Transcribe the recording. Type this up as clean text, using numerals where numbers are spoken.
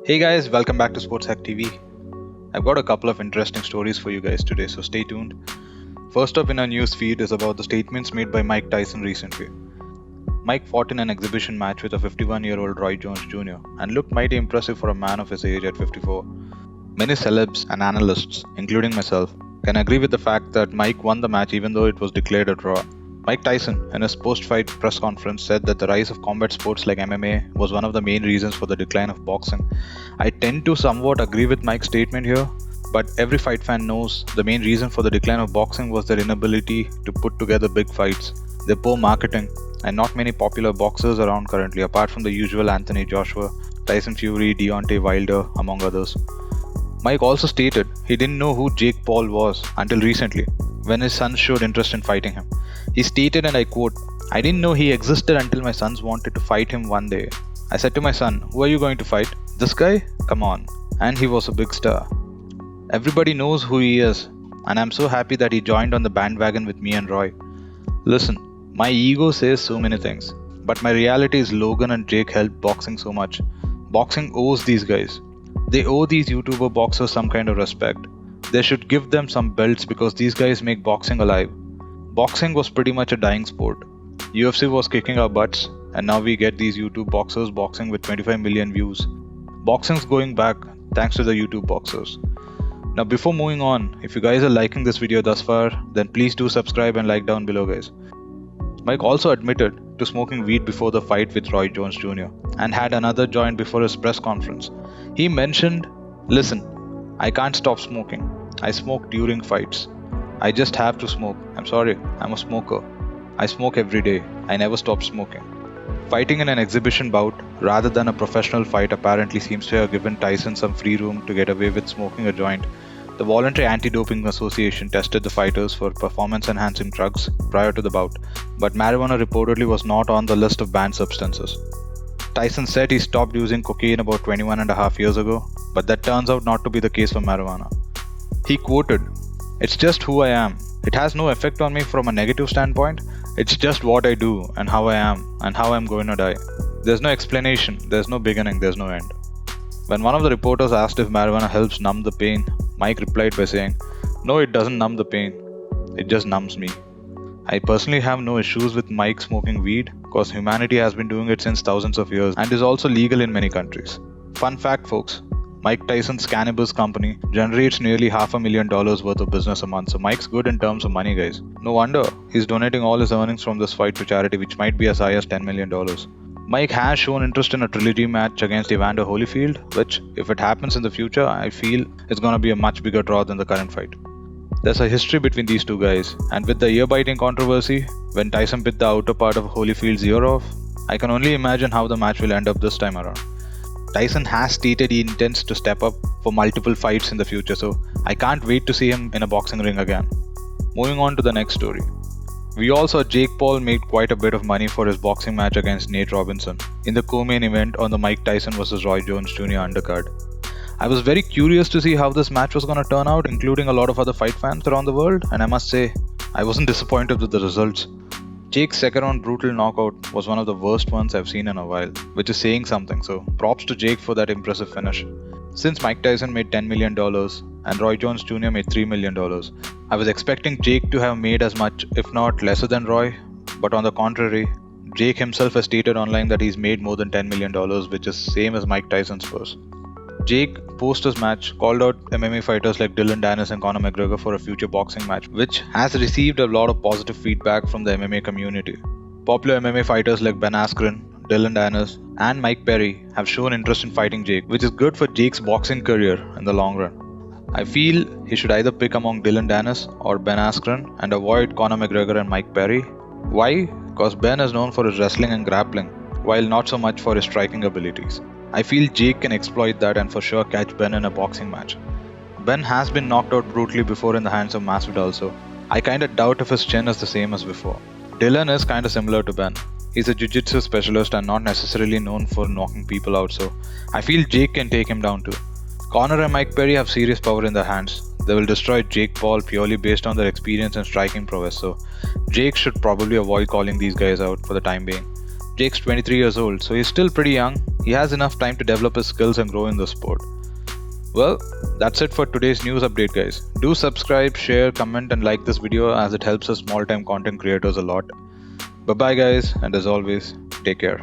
Hey guys, welcome back to sportshacktv. I've got a couple of interesting stories for you guys today, so stay tuned. First up in our news feed is about the statements made by Mike Tyson recently. Mike fought in an exhibition match with a 51-year-old Roy Jones Jr. and looked mighty impressive for a man of his age at 54. Many celebs and analysts, including myself, can agree with the fact that Mike won the match even though it was declared a draw. Mike Tyson, in his post-fight press conference, said that the rise of combat sports like MMA was one of the main reasons for the decline of boxing. I tend to somewhat agree with Mike's statement here, but every fight fan knows the main reason for the decline of boxing was their inability to put together big fights, their poor marketing, and not many popular boxers around currently apart from the usual Anthony Joshua, Tyson Fury, Deontay Wilder, among others. Mike also stated he didn't know who Jake Paul was until recently, when his son showed interest in fighting him. He stated, and I quote, "I didn't know he existed until my sons wanted to fight him one day. I said to my son, 'Who are you going to fight? This guy? Come on.' And he was a big star. Everybody knows who he is, and I'm so happy that he joined on the bandwagon with me and Roy. Listen, my ego says so many things, but my reality is Logan and Jake helped boxing so much. Boxing owes these guys. They owe these YouTuber boxers some kind of respect. They should give them some belts because these guys make boxing alive. Boxing was pretty much a dying sport. UFC was kicking our butts, and now we get these YouTube boxers boxing with 25 million views. Boxing's going back thanks to the YouTube boxers. Now before moving on, if you guys are liking this video thus far, then please do subscribe and like down below guys. Mike also admitted to smoking weed before the fight with Roy Jones Jr. and had another joint before his press conference. He mentioned, "Listen, I can't stop smoking. I smoke during fights. I just have to smoke. I'm sorry, I'm a smoker. I smoke every day. I never stop smoking." Fighting in an exhibition bout rather than a professional fight apparently seems to have given Tyson some free room to get away with smoking a joint. The Voluntary Anti-Doping Association tested the fighters for performance-enhancing drugs prior to the bout, but marijuana reportedly was not on the list of banned substances. Tyson said he stopped using cocaine about 21 and a half years ago, but that turns out not to be the case for marijuana. He quoted, "It's just who I am. It has no effect on me from a negative standpoint. It's just what I do and how I am and how I'm going to die. There's no explanation, there's no beginning, there's no end." When one of the reporters asked if marijuana helps numb the pain, Mike replied by saying, "No, it doesn't numb the pain. It just numbs me." I personally have no issues with Mike smoking weed because humanity has been doing it since thousands of years and is also legal in many countries. Fun fact folks, Mike Tyson's cannabis company generates nearly $500,000 worth of business a month, so Mike's good in terms of money guys. No wonder he's donating all his earnings from this fight to charity, which might be as high as $10 million. Mike has shown interest in a trilogy match against Evander Holyfield, which, if it happens in the future, I feel is going to be a much bigger draw than the current fight. There's a history between these two guys, and with the ear-biting controversy, when Tyson bit the outer part of Holyfield's ear off, I can only imagine how the match will end up this time around. Tyson has stated he intends to step up for multiple fights in the future, so I can't wait to see him in a boxing ring again. Moving on to the next story. We all saw Jake Paul made quite a bit of money for his boxing match against Nate Robinson in the co-main event on the Mike Tyson vs Roy Jones Jr. undercard. I was very curious to see how this match was going to turn out, including a lot of other fight fans around the world, and I must say, I wasn't disappointed with the results. Jake's second round brutal knockout was one of the worst ones I've seen in a while, which is saying something, so props to Jake for that impressive finish. Since Mike Tyson made $10 million and Roy Jones Jr. made $3 million, I was expecting Jake to have made as much, if not lesser than Roy, but on the contrary, Jake himself has stated online that he's made more than $10 million, which is same as Mike Tyson's purse. Jake, post his match, called out MMA fighters like Dillon Danis and Conor Mcgregor for a future boxing match, which has received a lot of positive feedback from the MMA community. Popular MMA fighters like Ben Askren, Dillon Danis, and Mike Perry have shown interest in fighting Jake, which is good for Jake's boxing career in the long run. I feel he should either pick among Dillon Danis or Ben Askren and avoid Conor McGregor and Mike Perry. Why? Because Ben is known for his wrestling and grappling, while not so much for his striking abilities. I feel Jake can exploit that and for sure catch Ben in a boxing match. Ben has been knocked out brutally before in the hands of Masvidal, so I kinda doubt if his chin is the same as before. Dillon is kinda similar to Ben. He's a jiu-jitsu specialist and not necessarily known for knocking people out, so I feel Jake can take him down too. Conor and Mike Perry have serious power in their hands. They will destroy Jake Paul purely based on their experience and striking prowess, so Jake should probably avoid calling these guys out for the time being. Jake's 23 years old, so he's still pretty young. He has enough time to develop his skills and grow in the sport. Well, that's it for today's news update, guys. Do subscribe, share, comment, and like this video as it helps us small-time content creators a lot. Bye-bye, guys, and as always, take care.